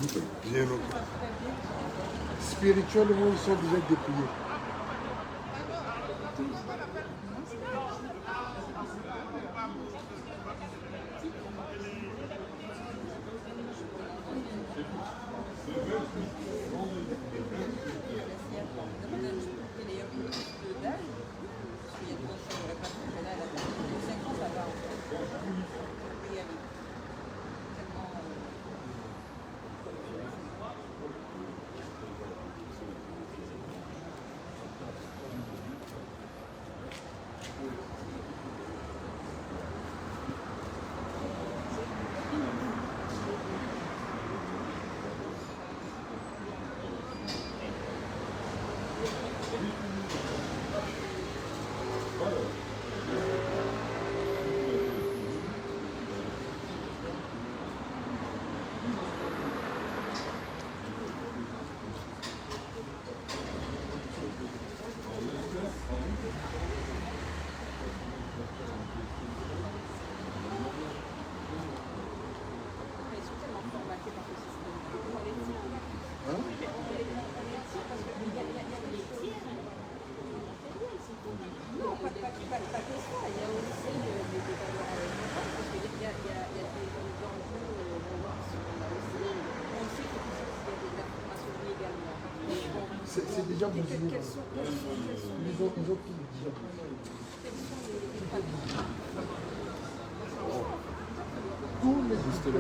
Bien au contraire. Spirituellement, ils sont déjà dépouillés. C'est déjà bon. Ils ont tout dit. Tous les c'est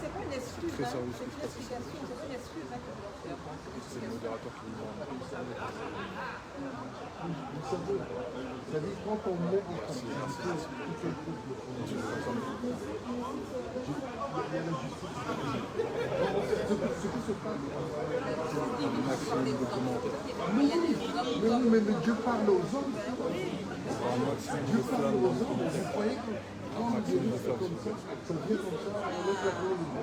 pas une excuse, c'est une explication, c'est pas une excuse. C'est le modérateur qui nous demande. C'est-à-dire quand on met en complicité ce qui se passe. Mais Dieu parle aux hommes. Dieu parle aux hommes. Vous croyez que quand on dirige comme ça, on vient comme ça, on laisse la parole de Dieu.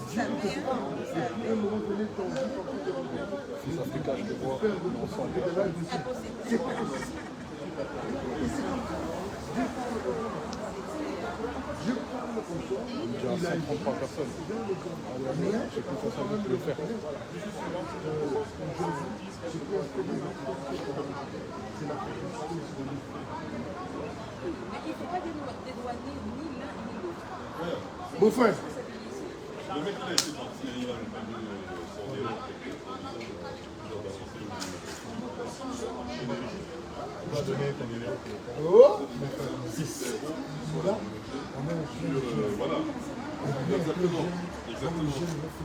C'est Dieu qui parle. Et puis à un moment donné, quand on dit quand on Fils africain, je te vois. Ensemble. c'est pas possible. Et c'est comme ça. Dieu parle comme ça. Il y a 133 personnes. J'ai confiance en vous de le faire. Mais il ne faut pas dédouaner ni l'un ni l'autre. Mon frère. Le mec, il a été parti, il a répondu son dialogue. Il va donner ton numéro. Oh 6. Voilà. Voilà. Exactement. Exactement. Il y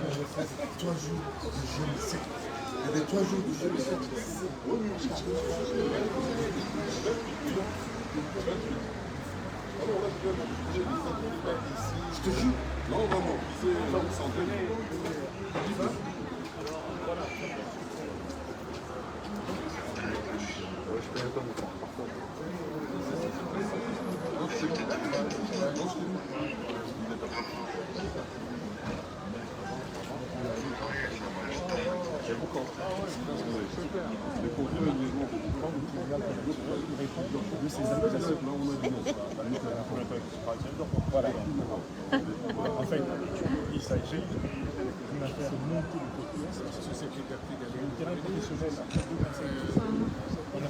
avait 3 jours de jeûne sec. Il y avait 3 jours de jeûne sec. Je te jure. Non, vraiment. C'est s'entraîner. Le contenu est uniquement pour comprendre de ces accusations. Là, on a dit non. Voilà. En fait, il s'agit d'une affaire montée de confiance sur cette liberté d'aller au terrain professionnel. On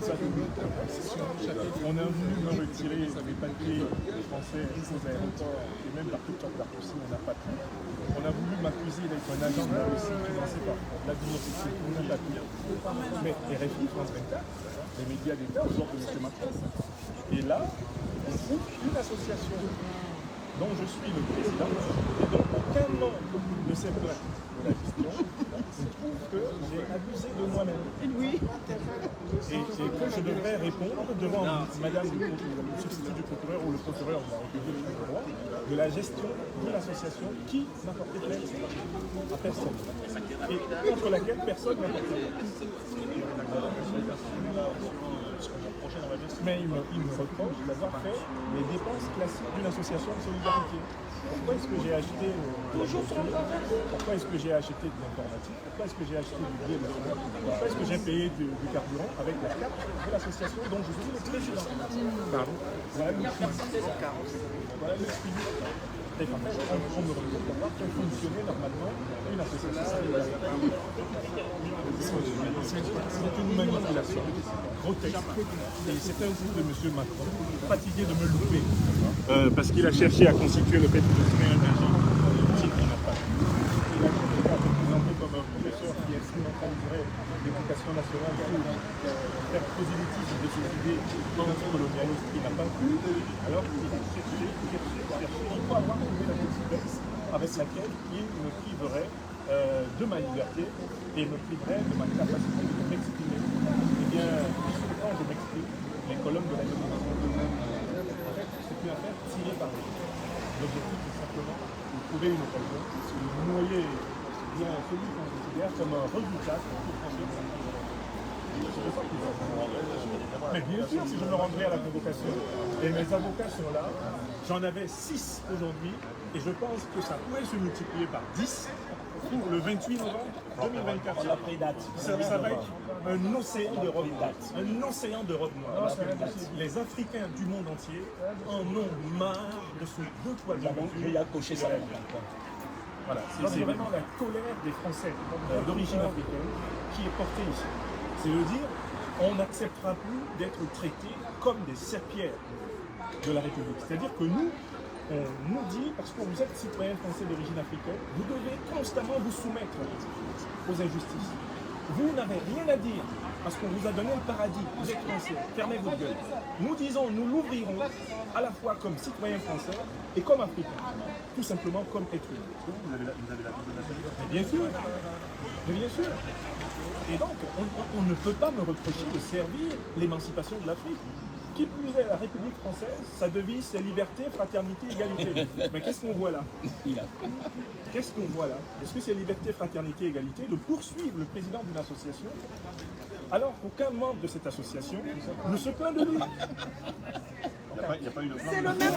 a voulu me retirer les papiers français aux aéroports et même par toute sorte d'articles, on n'a pas pu. On a voulu m'accuser d'être un agent de la Russie financé par la diversité, on n'a pas pu. Mais RFI, France 24, les médias d'État aux ordres de M. Macron. Et là, on trouve une association dont je suis le président et dont aucun membre ne s'est plaint de la question. Je trouve que j'ai abusé de moi-même. Oui. Et que je devrais répondre devant madame le substitut du procureur ou le procureur de la République du droit de la gestion de l'association qui n'a porté plainte à personne. Et contre laquelle personne n'a porté plainte. Mais il me reproche d'avoir fait les dépenses classiques d'une association de solidarité. Pourquoi est-ce que j'ai acheté pourquoi est-ce que j'ai acheté de l'informatique? Pourquoi est-ce que j'ai acheté du billet de Pourquoi est-ce que j'ai payé du carburant avec la carte de l'association dont je suis le président. Pardon. Voilà le suivi. Voilà le suivi. Et en fait, on me retrouve d'avoir fait fonctionner normalement une association. C'est une manipulation grotesque. Et c'est un coup de M. Macron, fatigué de me louper, parce qu'il a cherché à constituer le fait de créer un agent qui n'a pas. Il a été présenté comme un professeur qui instrumentaliserait l'éducation nationale pour faire prosélytisme de ses idées anticolonialistes qui n'a pas pu, alors qu'il a cherché, il faut avoir trouvé la conséquence avec laquelle il me priverait de ma liberté et me priverait de ma capacité de m'exprimer. Eh bien, quand je m'exprime, les colonnes de la démocratie, en fait, c'est une affaire tirée par les gens. L'objectif est simplement de trouver une occasion, de noyer bien celui qu'on considère comme un redoutable pour construire sa vie. Mais bien sûr, si je me rendrais à la convocation, et mes avocats sont là, j'en avais 6 aujourd'hui, et je pense que ça pourrait se multiplier par 10 pour le 28 novembre 2024. Ça va être un océan de robe noire. Un océan de robe noire. Les Africains du monde entier en ont marre de ce deux poids deux mesures. Voilà, c'est vraiment la colère des Français d'origine africaine qui est portée ici. C'est de dire, on n'acceptera plus d'être traités comme des serpillères de la République. C'est-à-dire que nous, on nous dit, parce que vous êtes citoyen français d'origine africaine, vous devez constamment vous soumettre aux injustices. Vous n'avez rien à dire, parce qu'on vous a donné le paradis, vous êtes français, fermez votre gueule. Nous disons, nous l'ouvrirons à la fois comme citoyen français et comme africain, tout simplement comme être humain. Vous avez la nationalité ? Bien sûr, mais bien sûr. Et donc, on ne peut pas me reprocher de servir l'émancipation de l'Afrique. Qui plus est, la République française, sa devise, c'est liberté, fraternité, égalité. Mais qu'est-ce qu'on voit là? Qu'est-ce qu'on voit là? Est-ce que c'est liberté, fraternité, égalité de poursuivre le président d'une association alors qu'aucun membre de cette association ne se plaint de lui? C'est le même,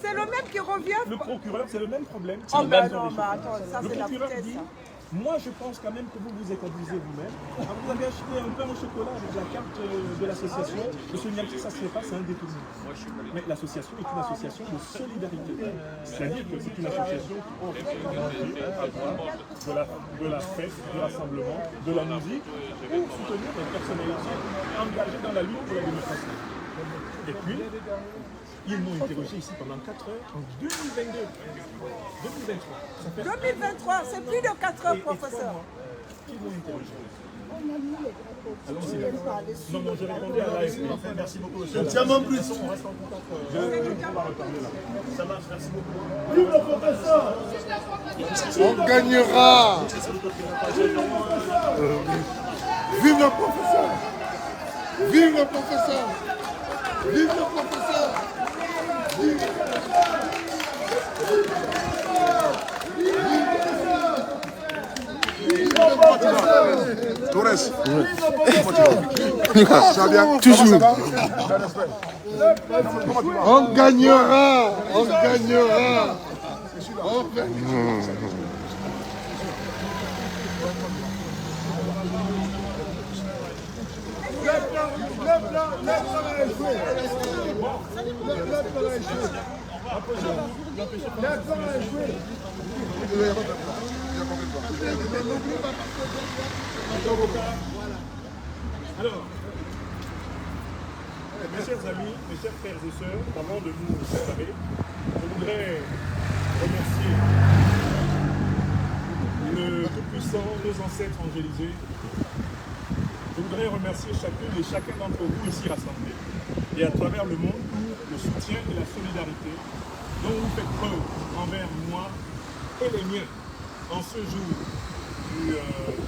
c'est le même qui revient. Le procureur, c'est le même problème. Oh ben non, bah attends, ça Le c'est la procureur foutaise, dit, ça. moi je pense quand même que vous vous êtes abusé vous-même. Vous avez acheté un pain au chocolat avec la carte de l'association. Monsieur Niamsi, ça ne se fait pas, c'est un détournement. Mais l'association est une association de solidarité. C'est-à-dire que c'est une association qui offre de la fête, du rassemblement, de la musique, pour soutenir des personnalités engagées dans la lutte pour la démocratie. Et puis, ils m'ont interrogé ici pendant 4 heures en 2022, 2023. Ça fait 2023, c'est plus de 4 heures, et 3 professeur. mois qu'ils m'ont interrogé. Allons-y. Non, non, je répondais à l'AFP. Merci beaucoup, monsieur. Tiens-moi plus. On reste en contact. On va reparler là. Ça marche, merci beaucoup. Vive le professeur! On gagnera! Vive le professeur! Vive le professeur! Vive le professeur! Vive le professeur! Torres, Ça va bien? toujours. On gagnera! On gagnera! On gagnera! Alors, mes chers amis, mes chers frères et sœurs, avant de nous séparer, je voudrais remercier le Tout-Puissant, nos ancêtres angélisés. Je voudrais remercier chacune et chacun d'entre vous ici rassemblés et à travers le monde pour le soutien et la solidarité dont vous faites preuve envers moi et les miens en ce jour du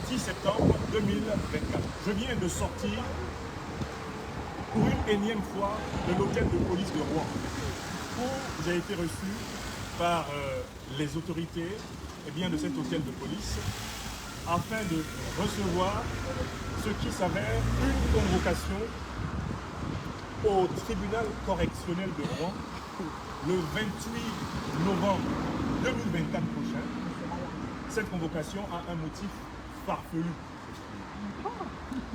10 septembre 2024. Je viens de sortir pour une énième fois de l'hôtel de police de Rouen où j'ai été reçu par les autorités de cet hôtel de police afin de recevoir ce qui s'avère une convocation au tribunal correctionnel de Rouen le 28 novembre 2024 prochain. Cette convocation a un motif farfelu.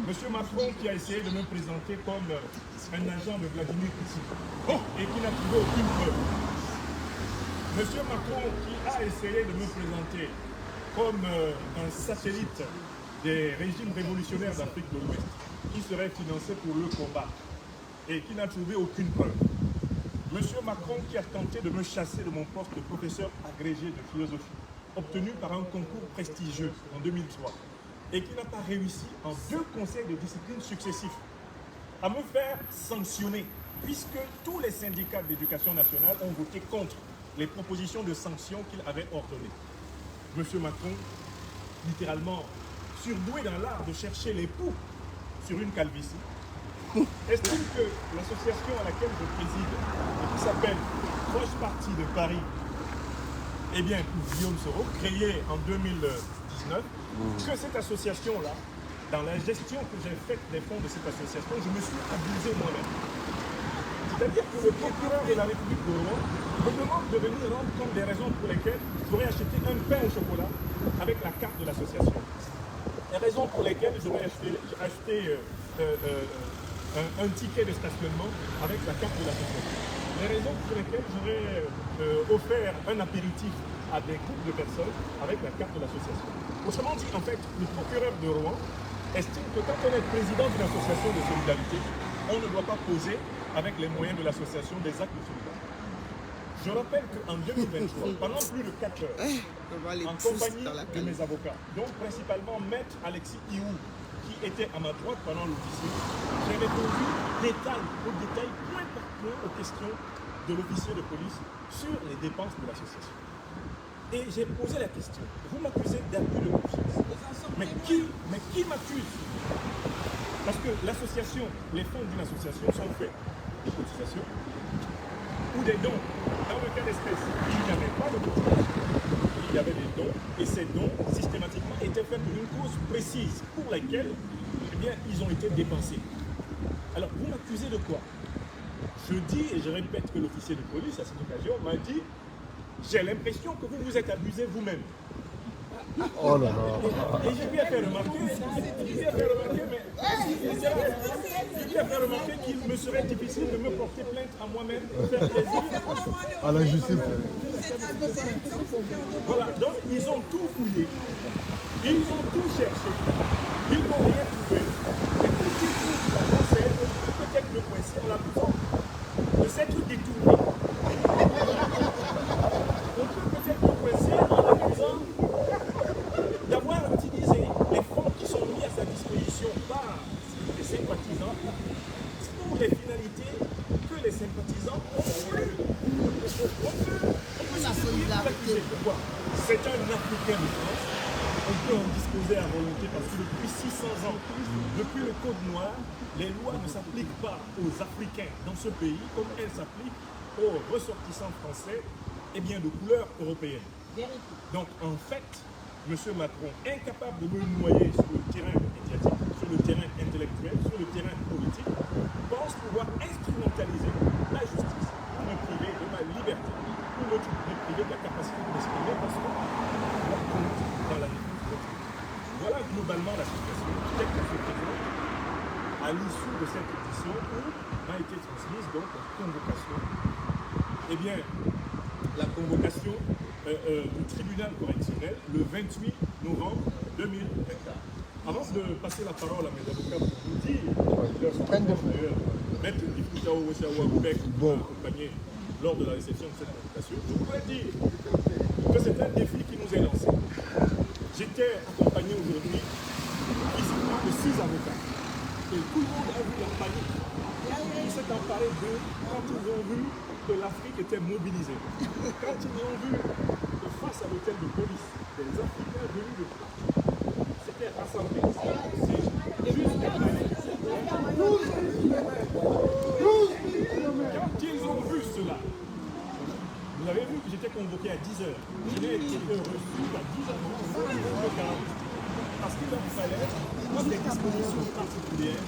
Monsieur Macron qui a essayé de me présenter comme un agent de Vladimir Poutine et qui n'a trouvé aucune preuve. Monsieur Macron qui a essayé de me présenter comme un satellite des régimes révolutionnaires d'Afrique de l'Ouest qui serait financé pour le combat et qui n'a trouvé aucune preuve. Monsieur Macron qui a tenté de me chasser de mon poste de professeur agrégé de philosophie, obtenu par un concours prestigieux en 2003, et qui n'a pas réussi en 2 conseils de discipline successifs à me faire sanctionner, puisque tous les syndicats d'éducation nationale ont voté contre les propositions de sanctions qu'il avait ordonnées. Monsieur Macron, littéralement surdoué dans l'art de chercher les poux sur une calvitie, estime que l'association à laquelle je préside, et qui s'appelle Proche Parti de Paris, eh bien, Guillaume Soro, créée en 2019, que cette association-là, dans la gestion que j'ai faite des fonds de cette association, je me suis abusé moi-même. C'est-à-dire que le procureur de la République de Rouen me demande de venir rendre compte des raisons pour lesquelles j'aurais acheté un pain au chocolat avec la carte de l'association. Les raisons pour lesquelles j'aurais acheté un ticket de stationnement avec la carte de l'association. Les raisons pour lesquelles j'aurais offert un apéritif à des groupes de personnes avec la carte de l'association. Autrement dit, en fait, le procureur de Rouen estime que quand on est président d'une association de solidarité, on ne doit pas poser avec les moyens de l'association des actes de solidarité. Je rappelle qu'en 2023, pendant plus de 4 heures, en compagnie de mes avocats, donc principalement Maître Alexis Iou, qui était à ma droite pendant l'officier, j'ai répondu au détail, point par point, aux questions de l'officier de police sur les dépenses de l'association. Et j'ai posé la question, vous m'accusez d'abus de confiance. Mais qui m'accuse? Parce que l'association, les fonds d'une association sont faits de cotisations ou des dons. Dans le cas d'espèce, il n'y avait pas de cotisation. Il y avait des dons, et ces dons, systématiquement, étaient faits pour une cause précise, pour laquelle, eh bien, ils ont été dépensés. Alors, vous m'accusez de quoi? Je dis, et je répète que l'officier de police, à cette occasion, m'a dit, j'ai l'impression que vous vous êtes abusé vous-même. Oh là là. Et je lui ai fait remarquer, qu'il me serait difficile de me porter plainte à moi-même, faire plaisir. À la justice. Voilà, donc ils ont tout fouillé, ils ont tout cherché, ils n'ont rien trouvé. Et tout ce qu'ils trouvent la concerne, peut-être le coincer en l'accusant de s'être détourné. On peut peut-être le coincer en l'accusant d'avoir utilisé les fonds qui sont mis à sa disposition par les sympathisants pour les finalités que les sympathisants ont voulu. On peut la solidarité. Pourquoi? C'est un Africain de France. On peut en disposer à volonté parce que depuis 600 ans, depuis le Code noir, les lois ne s'appliquent pas aux Africains dans ce pays comme elles s'appliquent aux ressortissants français et bien de couleur européenne. Donc en fait, M. Macron, incapable de me noyer sur le terrain médiatique, sur le terrain intellectuel, sur le terrain politique, pense pouvoir instrumentaliser la justice pour me priver de ma liberté, pour me priver de la capacité de m'exprimer parce que je compte dans la défense de l'autre. Voilà globalement la situation. Peut-être que ce président, à l'issue de cette édition où m'a été transmise donc la convocation, eh bien, la convocation du tribunal correctionnel le 28 novembre 2024. Avant de passer la parole à mes avocats pour vous dire, d'ailleurs, Maître Diputao Weshawa Boubek m'a accompagné lors de la réception de cette convocation, je voudrais dire que c'est un défi qui nous est lancé. J'étais accompagné aujourd'hui ici de 6 avocats. Et tout le monde a vu la panique. Ils s'est emparé d'eux quand ils ont vu que l'Afrique était mobilisée. Quand ils ont vu que face à l'hôtel de police, des Africains venus de partout s'étaient rassemblés. C'est juste des paniques. Quand ils ont vu cela, vous avez vu que j'étais convoqué à 10h. Je n'ai été reçu à 10h. Parce qu'il leur fallait prendre des dispositions particulières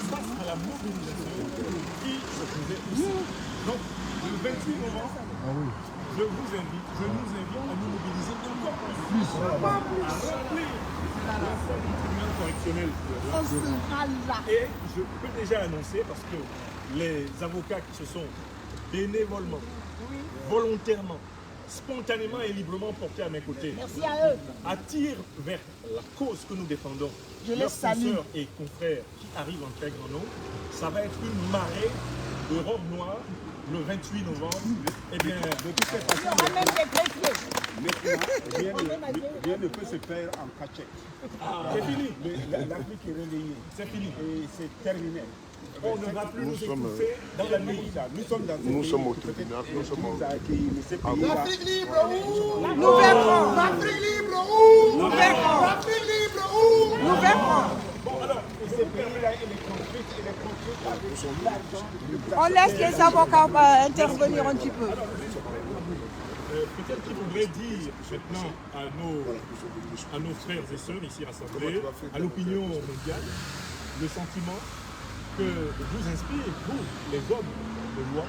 face à la mobilisation qui se faisait ici. Donc, le 28 novembre, je nous invite à nous mobiliser encore plus, à rappeler l'ensemble du tribunal correctionnel. Et je peux déjà annoncer, parce que les avocats qui se sont bénévolement, volontairement, spontanément et librement portés à mes côtés, Merci à eux. attirent vers la cause que nous défendons Je les leurs salue. consoeurs et confrères qui arrivent en très grand nombre. Ça va être une marée de robes noires le 28 novembre. Eh bien, de toutes ces Il y façons, aura même des greffiers. Maintenant, rien ne peut se faire en cachette. c'est fini. L'Afrique est réveillée. C'est fini. Et c'est terminé. On ne va plus nous sommes, étouffer dans la nuit. Nous sommes dans Nous ce sommes pays au qui tribunal, peut-être nous sommes au- nous a accueillis, mais ce pays-là, L'Afrique libre où? Nous verrons. L'Afrique libre où? Nous verrons. L'Afrique libre où? Nous verrons. ce pays-là, il est construit avec l'argent. On laisse les avocats intervenir un petit peu. Peut-être qu'il faudrait dire maintenant à nos frères et sœurs ici rassemblés, à l'opinion mondiale, le sentiment que vous inspire, vous, les hommes de loi,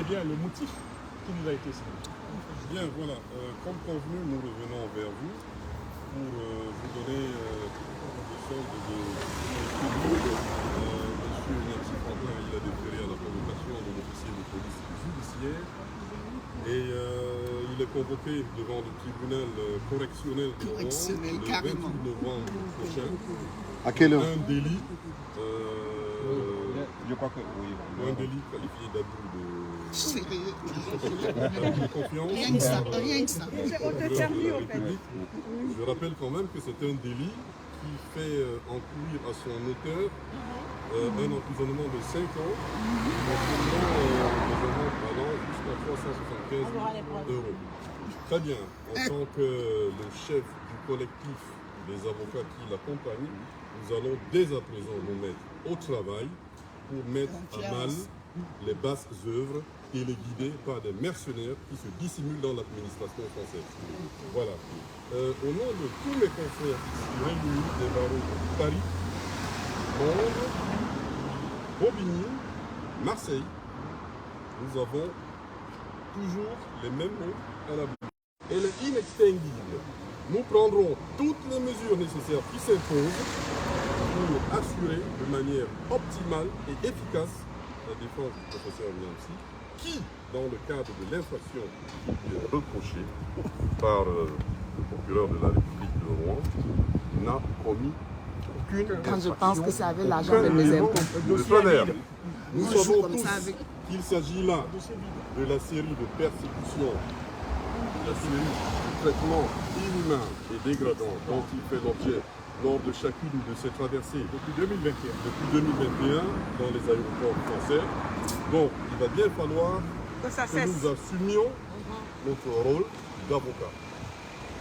eh bien le motif qui nous a été soumis. Bien, voilà. Comme convenu, nous revenons vers vous pour vous donner des sortes de public. Monsieur Nancy Franklin, il a déféré à la convocation de l'officier de police judiciaire et il est convoqué devant le tribunal correctionnel de Rouen le 28 novembre prochain. À quelle heure? Un délit, Je crois que oui. un délit qualifié d'abus de confiance. Rien que ça, rien que ça. On te servi au fait. Je rappelle quand même que c'est un délit qui fait encourir à son auteur un emprisonnement de 5 ans, moyennant des amendes allant jusqu'à 375 000 euros. Très bien. En tant que le chef du collectif des avocats qui l'accompagnent, nous allons dès à présent nous mettre au travail pour mettre à mal les basses œuvres et les guider par des mercenaires qui se dissimulent dans l'administration française. Voilà. Au nom de tous mes confrères ici réunis des barreaux de Paris, Londres, Bobigny, Marseille, nous avons toujours les mêmes mots à la bouche. Elle est inextinguible. Nous prendrons toutes les mesures nécessaires qui s'imposent pour assurer de manière optimale et efficace la défense du professeur Niamsi, qui, dans le cadre de l'infraction qui lui est reprochée par le procureur de la République de Rouen, n'a commis aucune Quand je infraction, pense que c'est avec l'argent aucun de mes niveau impôts. de salaire. Nous On joue savons comme tous ça avec- qu'il s'agit là de la série de persécutions, de la série de traitements inhumains et dégradants dont il fait l'objet lors de chacune de ces traversées Depuis 2021. depuis 2021 dans les aéroports français. Donc, il va bien falloir Que ça que cesse. nous assumions notre rôle d'avocat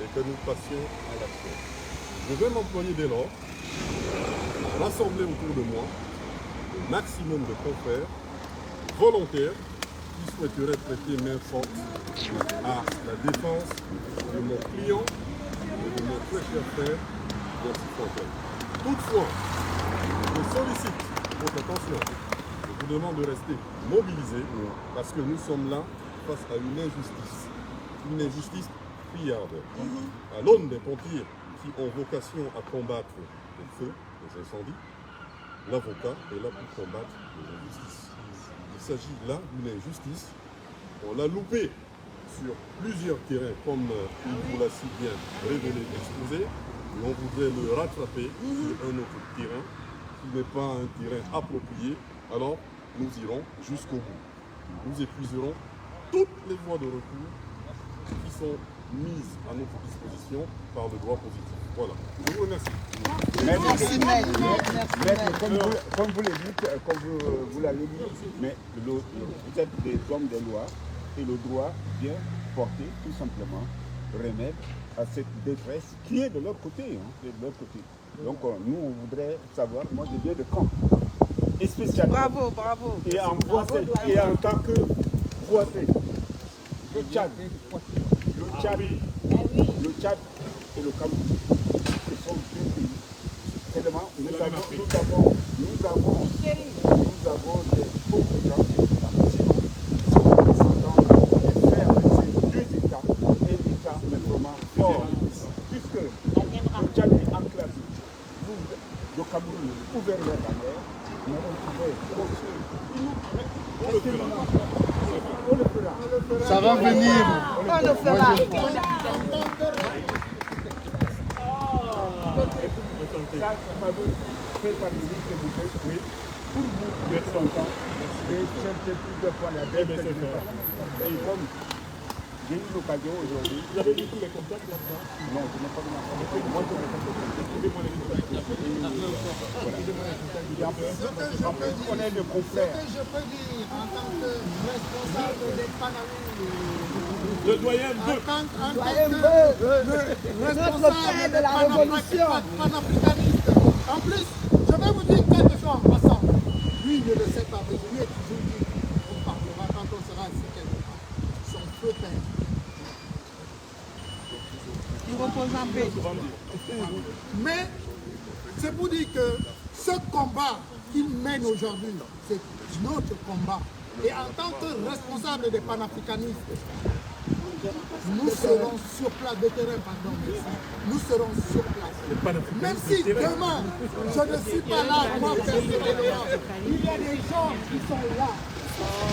et que nous passions à l'action. Je vais m'employer dès lors à rassembler autour de moi le maximum de confrères volontaires qui souhaiteraient prêter main forte à la défense de mon client et de mon très cher frère, Nancy Franklin. Toutefois, je sollicite votre attention. Je vous demande de rester mobilisés parce que nous sommes là face à une injustice criarde. À l'aune des pompiers qui ont vocation à combattre les feux, les incendies, l'avocat est là pour combattre les injustices. Il s'agit là d'une injustice. On l'a loupé sur plusieurs terrains, comme il vous l'a si bien révélé, exposé, et on voudrait le rattraper sur un autre terrain qui n'est pas un terrain approprié. Alors, nous irons jusqu'au bout. Nous épuiserons toutes les voies de recours qui sont mises à notre disposition par le droit positif. Voilà. Je vous remercie. Merci, maître. Maître, comme vous le dites, comme vous l'avez dit, mais vous êtes des hommes de loi et le droit vient porter tout simplement remède à cette détresse qui est de l'autre côté. Qui est de l'autre côté. Donc nous, on voudrait savoir, moi je viens de Caen, et spécialement, Bravo, bravo. et en voisin, et en tant que voisin, le Tchad, le Tchad et le Cameroun, ce sont deux pays. Tellement, nous avons des pauvres gens qui sont descendants des frères de ces la bannière, mais on pouvait on le fera. Ça va venir. On le fera. Ça va vous faire parvenir que vous faites, oui, pour vous être content et chercher plusieurs fois la dette. Et comme j'ai eu l'occasion aujourd'hui. Vous avez vu tous les contacts là-bas? Non, je n'ai pas vu. Moi, je n'ai pas vu. Trouvez-moi les contacts. En plus, on est le confrère. Je peux dire, en tant que responsable des Panamériques, Le doyen en 2. tant que Notre père de la révolution. panafricaniste. En plus, je vais vous dire quelque chose en passant. Lui, il ne le sait pas, mais je lui ai toujours dit, on parlera quand on sera assis quelque part. Son feu père. Il repose en paix. Mais c'est pour dire que ce combat qu'il mène aujourd'hui, c'est notre combat. Et en tant que responsable des panafricanistes, nous serons sur place, de terrain, pardon, merci. Nous serons sur place. Même si demain, je ne suis pas là, moi, personnellement, il y a des gens qui sont là.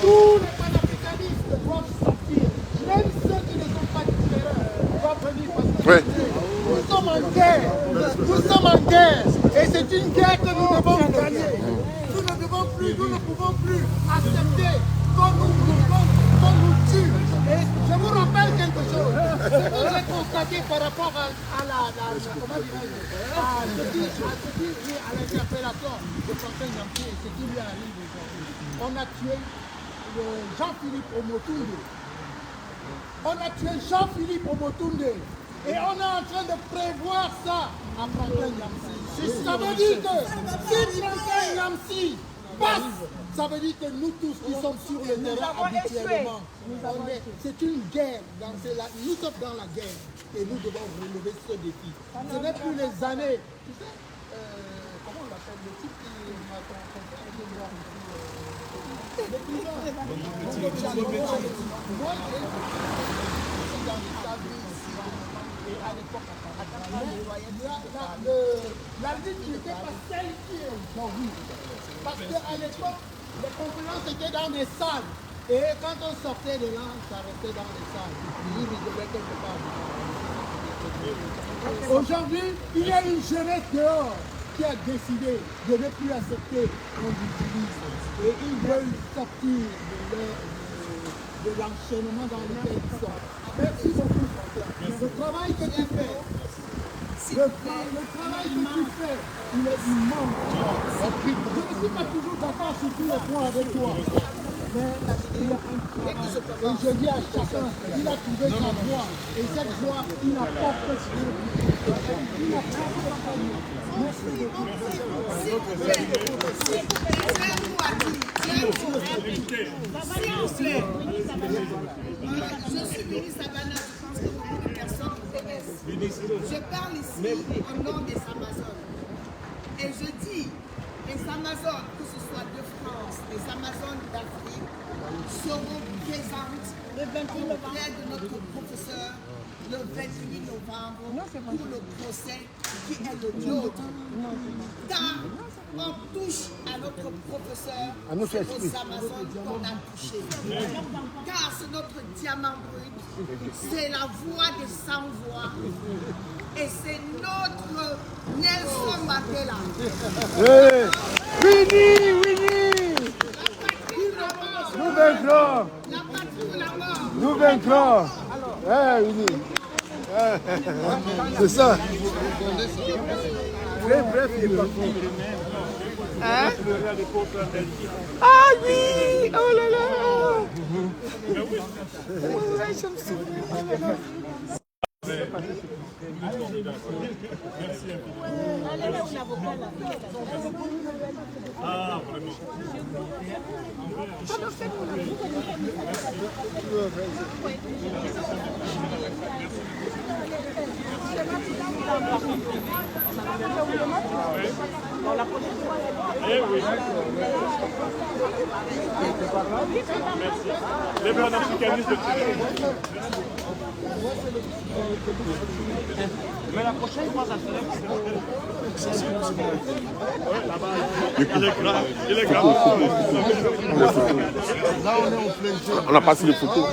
Tous les panafricanistes doivent sortir. Même ceux qui ne sont pas du terrain doivent venir parce que nous sommes en guerre. Nous sommes en guerre. Et c'est une guerre que nous devons gagner. Nous ne devons plus, nous ne pouvons plus accepter qu'on nous tue. Et je vous rappelle quelque chose. Ce que j'ai constaté par rapport à l'interpellation de Quentin Nyamsi et ce qui lui arrive aujourd'hui. On a tué Jean-Philippe Omotunde. On a tué Jean-Philippe Omotunde. Et on est en train de prévoir ça à Franklin Nyamsi. Ça veut dire que si Franklin Nyamsi passe, ça veut dire que nous tous qui sommes sur le terrain habituellement, c'est une guerre. Nous sommes dans la guerre et nous devons relever ce défi. Ce n'est plus les années. Tu sais, comment on l'appelle, le type qui m'a confronté avec moi et à l'époque, la lutte n'était pas celle qui est aujourd'hui. Parce qu'à l'époque, les conférences étaient dans des salles. Et quand on sortait de là, ça restait dans les salles. Ils devaient quelque part. Aujourd'hui, il y a une jeunesse dehors qui a décidé de ne plus accepter qu'on utilise. Et ils veulent sortir de l'enchaînement dans lequel ils sont. Merci beaucoup, François. Le travail que tu fais, il est immense. Je ne suis pas toujours d'accord sur tous les points avec toi. Mais il y a un travail. Et je dis à chacun, il a trouvé sa voie. Et cette voie, il apporte ce qu'il Merci beaucoup. Je suis ministre Sabana, je pense que beaucoup de personnes me connaissent. Je parle ici au nom des Amazones. Et je dis, les Amazones, que ce soit de France, les Amazones d'Afrique, seront présentes auprès de notre professeur le 28 novembre pour le procès qui est le nôtre. Car on touche à notre professeur, c'est aux Amazones qu'on a touché. Car c'est notre diamant brut, c'est la voix des sans-voix et c'est notre Nelson Mandela. Winnie, nous vaincrons. La patrie ou la mort. Nous vaincrons. Winnie. C'est ça. Très bref et parfait. Hein? Ah oui! Oh là là! Ouais, je me souviens. Oh là là. Ah, vraiment. Eh oui. Merci. Les panafricanistes de Mais la prochaine fois, ça serait Il est grave. Là, on est en plein jeu. On n'a pas pris les photos.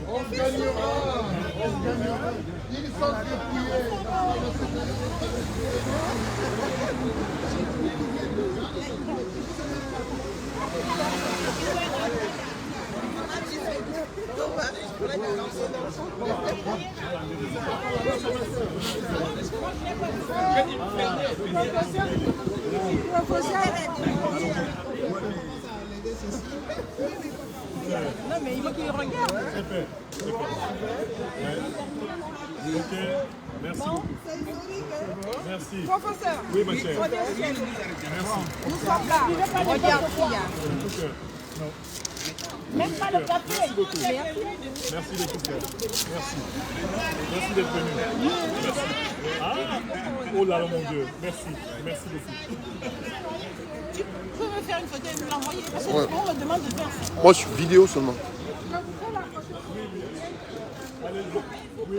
On gagnera. Ils sont dépouillés. Non, mais il faut qu'il regarde. Ok, merci beaucoup. Merci. Professeur, Oui, ma chère. nous sommes là. Regarde, il y a. Non. Même pas le papier. Merci beaucoup. Merci beaucoup. Merci. Merci d'être venu. Merci. Ah, oh là là, mon Dieu. Merci. Merci beaucoup. Tu peux me faire une photo et me l'envoyer parce qu'on me demande de faire ça. Moi, je suis vidéo seulement. Allez, oui.